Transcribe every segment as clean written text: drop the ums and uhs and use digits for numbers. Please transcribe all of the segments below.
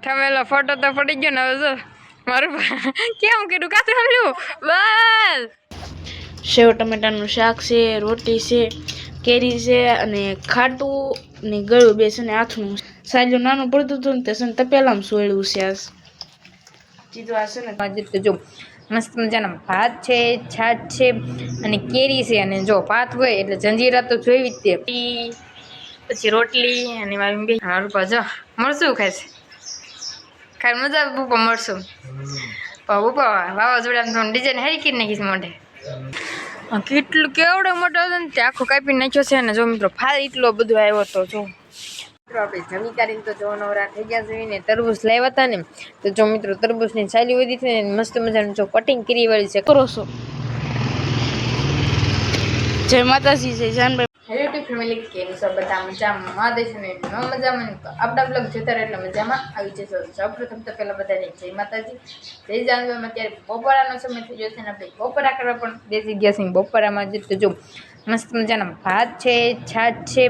થમેલો photo તો પડી ગયો ને. હવે જો મારું કેમ કીધું કાતું હલ્યું બસ. સેવ ટમેટાનું શાક છે, રોટી છે, કેરી છે અને ખાટું ને ગળું બે છે ને આથું સાજું નાનું પડતું હતું ને તે છે ને તપેલામાં સોળ્યું છે. આ ચીજો આ છે ને આજે તો જો મસ્ત મજાના ભાત છે, છાશ છે અને કેરી છે. અને જો ભાત હોય એટલે જંજીરા તો જોઈ જ તે, પછી રોટલી અને મારી બે મારું પાછો મળશું ખાય છે. ખાઈ મજા આવે બપા મળશું બપા વાવાઝોડા ડિઝાઇન હારી કરી નાખીશ મોઢે. કેટલું કેવડો મોટો હતો ને તે આખો કાપી નાખ્યો છે. ને જો મિત્રો ફાલ એટલો બધો આવ્યો હતો. જો મિત્રો આપણે જમી કરીને તો જો નવરા થઈ ગયા છે ને તરબૂચ લાવ્યા હતા ને તો જો મિત્રો તરબૂચની છાલી વધી છે ને મસ્ત મજાનું જો કટિંગ કરી વાળી છે. કરો છો જય માતાજી જય જાનભાઈ. હેલો ટુ ફેમિલી, કેમ છો બધા? મજામાં મહાદેવ છે ને ન મજામાં તો આપણા બ્લોગ જોતા રહે એટલે મજામાં આવી જશો. સૌપ્રથમ તો પહેલાં બધાને જય માતાજી જય જાનભાઈ. અત્યારે બપોરાનો સમય થઈ ગયો છે ને આપણે બપોરા કરવા પણ બેસી ગયા છે. બપોરામાં જ તો જો મસ્ત મજાના ભાત છે, છાશ છે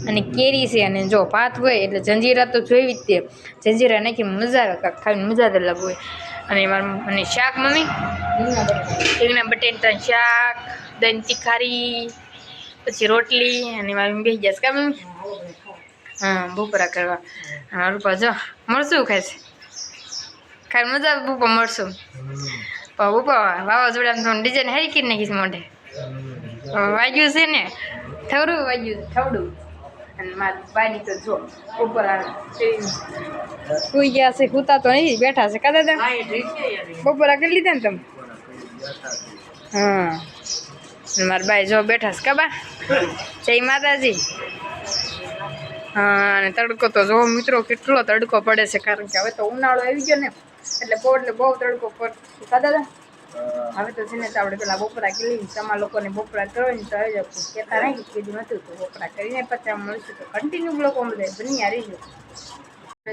અને કેરી છે. અને જો ભાત હોય એટલે જંજીરા તો જોઈ જ તે, જંજીરા નાખી મજા આવે, કાંક ખાઈને મજા જ અલગ હોય. અને મારું અને શાક મમ્મી રીંગણા બટેટાનું શાક, દહીં તીખારી, પછી રોટલી અને મારી બેસી જશે કા મમ્મી? હા બપોરા કરવા. મારું પાછો મળશું ખાય છે. ખાઈ મજા આવે બપા મળશું બપા વાવાઝોડા ડિઝાઇન હારી કરી નાખીશ મોઢે. વાગ્યું છે ને થવડું વાગ્યું થવડું. અને મારા બાની તો જો ઉપર સુઈ ગયા છે, સૂતા તો નહીં બેઠા છે કા દાદા? બપોરા કરી લીધા ને તમે? હા મારા બાઈ જો બેઠા છે કા બા? જય માતાજી. હા અને તડકો તો જો મિત્રો કેટલો તડકો પડે છે, કારણ કે હવે તો ઉનાળો આવી ગયો ને એટલે બહુ તડકો પડશે કા દાદા? હવે તો છે ને તો આપણે પેલા બપોરા કરી તમારા લોકોને બપોરા કરો ને તો આવી કહેતા નહીં કીધું નતું તો બપોરા કરીને પછી મળશું. તો કન્ટિન્યુ બ્લોક બધા બની રહીશું.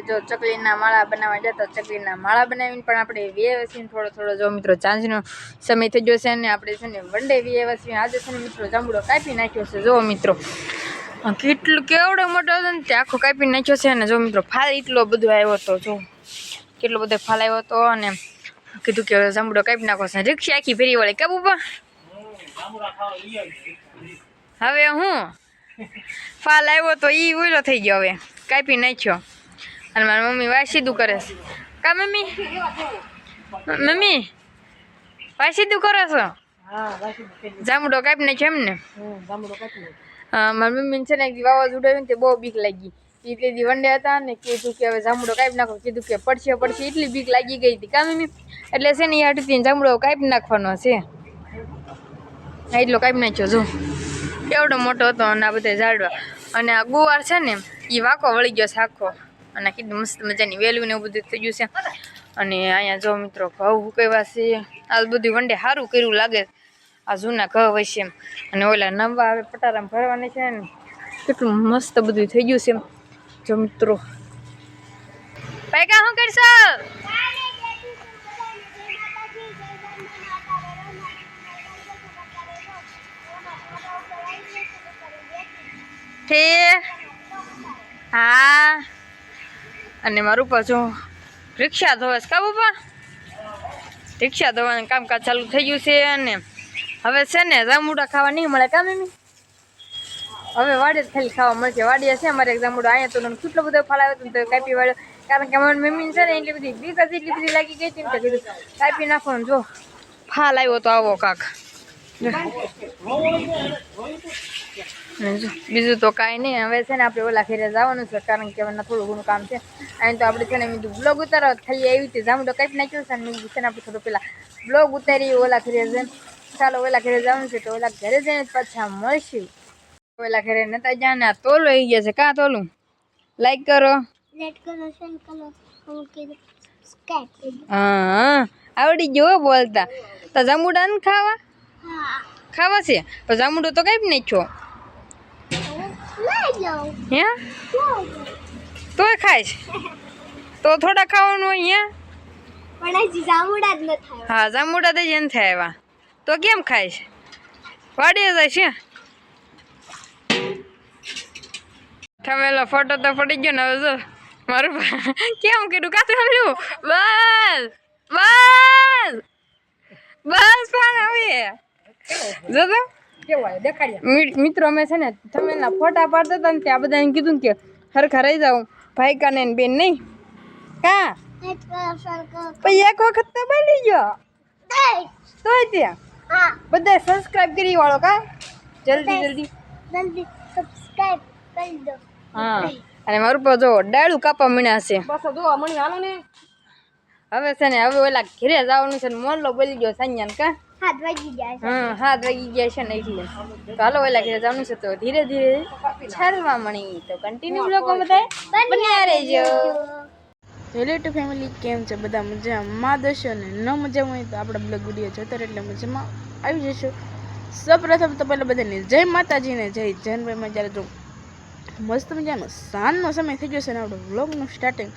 જો ચકલીના માળા બનાવવા જતા ચકલીના માળા બનાવીને પણ આપણે વ્યવસ્થિત થોડો જો મિત્રો ચાંદનો સમય થઈ ગયો છે અને આપણે છે ને વનડે વ્યવસ્થિત આજે છે ને મિત્રો જાંબુડો કાપી નાખ્યો છે. જો મિત્રો કેટલું કેવડો મોટો હતો ને તે આખો કાપી નાખ્યો છે. અને જો મિત્રો ફાલ એટલો બધો આવ્યો હતો. જો કેટલો બધો ફાલ આવ્યો હતો અને કીધું કે જાંબુડો કાપી નાખો છે. રિક્ષા આખી ફેરી વળે કા બપા? હવે હું ફાલ આવ્યો તો ઈ ઓલો થઈ ગયો, હવે કાપી નાખ્યો. અને મારી મમ્મી વાય સીધું કરે છે કા મમ્મી? મમ્મી વાય સીધું કરો છો? જાંબુડો કાપી નાખ્યો એમ ને? મારી મમ્મી છે ને એક વાવાઝોડું આવ્યું ને તે બહુ બીક લાગી. એ તેથી વનડે હતા ને કીધું કે હવે જાંબુડો કાપી નાખો, કીધું કે પડશે એટલી બીક લાગી ગઈ હતી કા મમ્મી? એટલે છે ને એ હાટુથી જાંબુડો કાપી નાખવાનો છે. એટલો કાપી નાખ્યો. જો કેવડો મોટો હતો અને આ બધા ઝાડવા અને આ ગુવાર છે ને એ વાંકો વળી ગયો છે આખો. અને કીધું મસ્ત મજાની વેલું ને એવું બધું થઈ ગયું છે. અને અહીંયા જો મિત્રો ઘઉં હુકાવ્યા છે. આ બધું વનડે સારું કર્યું લાગે, આ જૂના ઘઉં હોય છે. અને ઓલા નવા હવે પટારામાં ભરવાની છે ને કેટલું મસ્ત બધું થઈ ગયું છે. જો મિત્રો પૈકા શું કરશો? હા અને મારું પાછું રિક્ષા ધોવે છે કા બાપા? રિક્ષા ધોવાનું કામકાજ ચાલુ થઈ ગયું છે. અને હવે છે ને જાંબુડા ખાવા નહીં મળે કા મમ્મી? હવે વાડે જ ખાલી ખાવા મળશે. વાડીએ છે અમારે જાંબુડો અહીંયા તો કેટલો બધો ફાળ આવ્યો હતો કાપી વાળ્યો, કારણ કે અમારી મમ્મી છે ને એટલી બધી બીક જ એટલી બધી લાગી ગઈ હતી ને કીધું કાપી નાખો ને જો ફાલ આવ્યો તો આવો કાક. બીજું તો કાંઈ નહીં. હવે છે ને આપણે ઓલા ઘેરે જવાનું છે, કારણ કે હવે થોડું ઘણું કામ છે. અહીં તો આપણે છે ને મીધું બ્લોગ ઉતારો ખાલી આવી રીતે જાંબુડો કાપી નાખ્યો છે. અને મીધું છે ને આપણે થોડું પેલા બ્લોગ ઉતારી ઓલા ઘેરે જઈને ચાલો ઓલા ઘેરે જવાનું છે તો ઓલા ઘરે જઈને પાછા મળશું. ઓલા ઘરે નતા જ્યાં ને આ તોલું આવી ગયા છે કાં તોલું? લાઈક કરો, હા આવડી ગયો બોલતા. તો જાંબુડા ને ખાવા છે તો જાંબુડો તો કાપી નાખ્યો હે? તોય ખાઈશ તો થોડા ખાવાનું હોય અહીંયા? હા જાંબુડા તો જ નથી આવ્યા તો કેમ ખાઈશ? વાડીએ જાય છે. થમેલો ફોટો તો પડી ગયો ને. હવે જો મારું કેમ કીધું કાતું આવ્યું બસ બસ બસ પણ હવે જો તો કેવું દેખાડ્યા મિત્રો અમે છે ને તમે એના ફોટા પાડતા હતા ને ત્યાં બધાને કીધું કે હરખા રહી જાઉં ભાઈ કાને બેન નહીં કા પછી એક વખત તો બની ગયો તોય ત્યાં બધા સબસ્ક્રાઇબ કરી વાળો કા જલ્દી જલ્દી સબસ્ક્રાઇબ કરી દો હા અને મારું પર જો ડાળું કાપા મળ્યા છે બસ જો મણી હાલો ને હવે છે ને હવે ઓલા ઘરે જવાનું છે ને મોરલો બોલી ગયો સાંજ્યા કા 7 વાગી ગયા છે 7 વાગી ગયા છે ને એટલે તો હાલો ઓલા ઘરે જવાનું છે તો ધીરે ધીરે ચાલવા મણી તો કન્ટિન્યુ બ્લોગ બધા બન્યા રહેજો હેલો ટુ ફેમિલી કેમ છે બધા મજામાં દશો ને ન મજામાં હોય તો આપણા બ્લોગ વિડીયો જોતા એટલે મજામાં આવી જશો સૌપ્રથમ તો પહેલાં બધાને જય માતાજીને જય જનભાઈમાં જ્યારે જો મસ્ત મજાનો સાંજનો સમય થઈ ગયો છે ને આપણો વ્લોગનું સ્ટાર્ટિંગ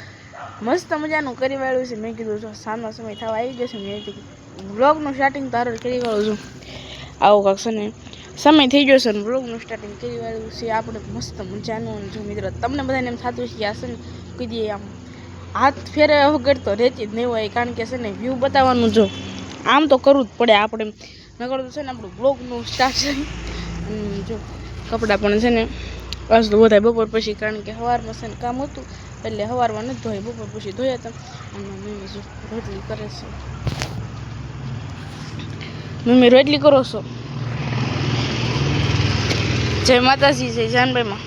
મસ્ત મજાનું કરી વાળું છે મેં કીધું જો સાંજનો સમય થવા આવી ગયો છે મેં કીધું વ્લોગનું સ્ટાર્ટિંગ તારો કરી વાળું છું આવું કાંક છે ને સમય થઈ ગયો છે ને વ્લોગનું સ્ટાર્ટિંગ કરી વાળું છે આપણે મસ્ત મજાનું જો મિત્રો તમને બધાને એમ થતું છે કે આ છે ને કીધી આમ હાથ ફેરે વગર તો રહેતી જ નહીં હોય કારણ કે છે ને વ્યૂ બતાવવાનું જો આમ તો કરવું જ પડે આપણે નકર તો છે ને આપણું બ્લોગનું સ્ટાર્ટ છે જો કપડાં પણ છે ને આજ તો બધા બપોર પછી કારણ કે સવારમાં છે ને કામ હતું એટલે સવારમાં નથી ધોઈ બપોર પછી ધોયા હતા અને મમ્મી જો રોટલી કરે છે મમ્મી રોટલી કરો છો જય માતાજી જય જાનભાઈમાં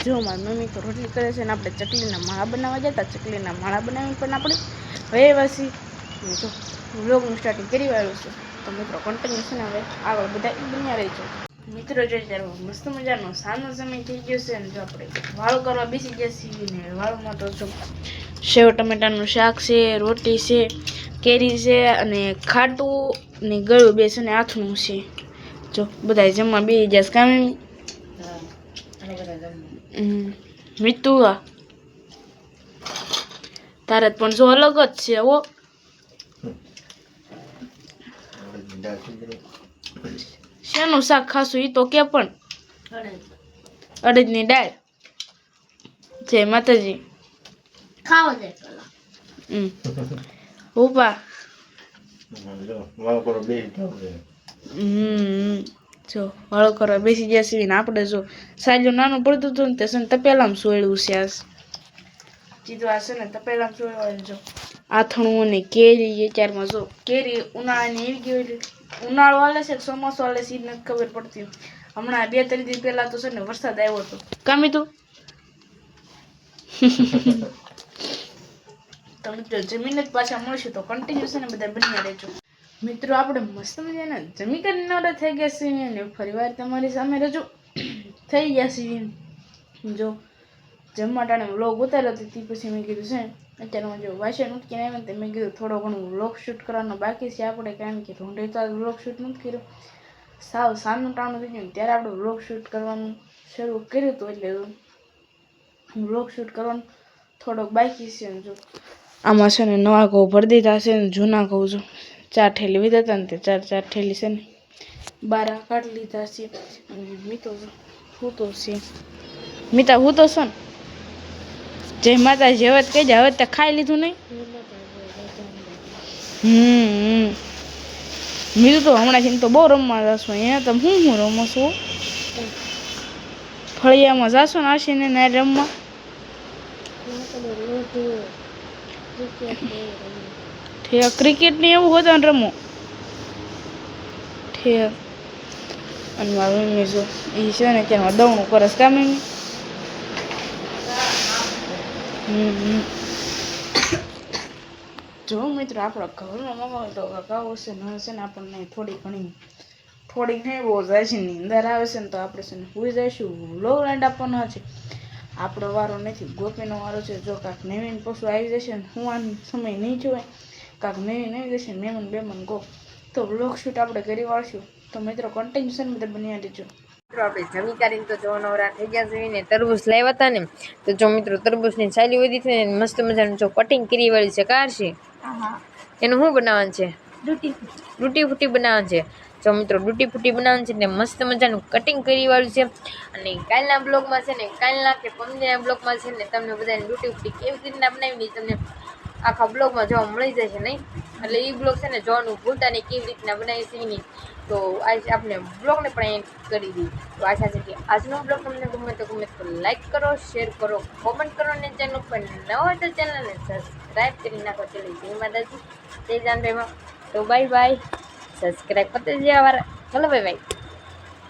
જો મારી મમ્મી તો રોટલી કરે છે ને આપણે ચકલીના માળા બનાવવા જતા ચકલીના માળા બનાવી પણ આપણે હવે વાસી જો વ્લોગનું સ્ટાર્ટિંગ કરી વાળું છે તો મિત્રો કન્ટિન્યુ છે ને હવે આગળ બધા બન્યા રહી છે મિત્રો જો ત્યારે મસ્ત મજાનો સાંજનો સમય થઈ ગયો છે ને જો આપણે વાળું કરવા બેસી ગયા છીએ ને વાળુમાં તો જો સેવ ટમેટાનું શાક છે રોટી છે કેરી છે અને ખાટું ને ગળું બે છે ને આથણું છે જો બધા જમવા બેસી ગયા કામે મીઠું તારે પણ જો અલગ જ છે હો શેનું શાક ખાશું એ તો કે પણ અડદની દાળ જય માતાજી ખાવો દે ઉપા જો વાળો કરવા બેસી ગયા છીએ ને આપણે જો સાજું નાનું પડતું હતું ને તે છે ને તપેલામાં સોળ્યું છે આ સીધું આ છે ને તપેલામાં સોળવાનું જો આથણું અને કેરી એ ચારમાં જો કેરી ઉનાળાની એવી ગઈ એટલે ઉનાળો હાલે છે ચોમાસું હાલે છે એ નથી ખબર પડતી હમણાં 2-3 દિવસ પહેલા તો છે ને વરસાદ આવ્યો હતો કામી તું તો મિત્રો જમીન જ પાછા મળશે તો કન્ટિન્યુ છે ને બધા બન્યા રહેજો મિત્રો આપણે મસ્ત મજાના જમી કરીને નવરા થઈ ગયા છીએ અને ફરીવાર તમારી સામે રજૂ થઈ ગયા છીએ જો જમવા ટાણે વ્લોગ ઉતાર્યો હતો તે પછી મેં કીધું છે અત્યારમાં જો વાસણ ઉટકીને આવ્યા ને મેં કીધું થોડો ઘણો વ્લોગ શૂટ કરવાનો બાકી છે આપણે કારણ કે ઢૂંઢે તો વ્લોગ શૂટ નથી કર્યો સાવ સાંજનું ટાણું થઈ ગયું ત્યારે આપણે વ્લોગ શૂટ કરવાનું શરૂ કર્યું હતું એટલે વ્લોગ શૂટ કરવાનું થોડોક બાકી છે જો આમાં છે ને નવા ઘઉં ભરી દીધા છે ને જૂના ઘઉં જો 4 ઠેલી લીધા હતા ને તે 4 ઠેલી છે ને 12 કાઢી લીધા છે મીતો હું તો છે મીતા હું તો છે ને જય માતાજી હવે કહી જાય હવે તે ખાઈ લીધું નહીં મીતું તો હમણાંથી તો બહુ રમવા જશો અહીંયા તમે હું રમો છો ફળિયામાં જાશો ને આશીને ને રમવા ઠેક ક્રિકેટ ને એવું હોય ને રમો ઠેક અને મારી મમ્મી જો એ છે ને ત્યાં દવણું કરે છે કા મમ્મી જો મિત્રો આપણા ઘરમાં મમ્મી તો કાકાઓ છે ને હશે ને આપણને થોડી નહીં બહુ જાય છે નીંદર આવે છે ને તો આપણે છે ને સુઈ જઈશું વ્લોગ એન્ડ આપવાનો છે આપણો વારો નથી ગોપીનો વારો છે જો કાંક નવીન પશુ આવી જશે ને હું આનો સમય નહીં જોવાય કાંક નવીન આવી જશે મહેમાન બેમાન ગો તો વ્લોગ શૂટ આપણે કરી વાળશું તો મિત્રો કન્ટિન્યુશન બધા બન્યા દેજો આપણે જમી કરીને તો જો નવરા થઈ ગયા છે ને તરબૂચ લાવ્યા હતા ને તો જો મિત્રો તરબૂચની સાલી વધી છે ને મસ્ત મજાનું જો કટિંગ કરી વાળી છે કાર છે એનું શું બનાવવાનું છે રૂટી ફૂટી બનાવવાનું છે જો મિત્રો ડૂટી ફૂટી બનાવવાનું છે ને મસ્ત મજાનું કટિંગ કરી વાળું છે. અને કાલના બ્લોગમાં છે ને કાલના કે પમદિના બ્લોગમાં છે ને તમને બધાને ડૂટી ફૂટી કેવી રીતના બનાવી તમને આખા બ્લોગમાં જોવા મળી જશે નહીં. એટલે એ બ્લોગ છે ને જોવાનું ભૂલતા નહીં કેવી રીતના બનાવી છે નહીં. તો આજે આપણે બ્લોગને પણ એન્ડ કરી દઈએ. તો આશા છે કે આજનો બ્લોગ તમને ગમે તો લાઈક કરો, શેર કરો, કોમેન્ટ કરો અને ચેનલ પર નવા હોય તો ચેનલને સબસ્ક્રાઈબ કરી નાખો. ચલો જય માતાજી, જય જાનભાઈમાં. તો બાય બાય, સબસ્ક્રાઈબ કરते जाओ. चलो बाय बाय.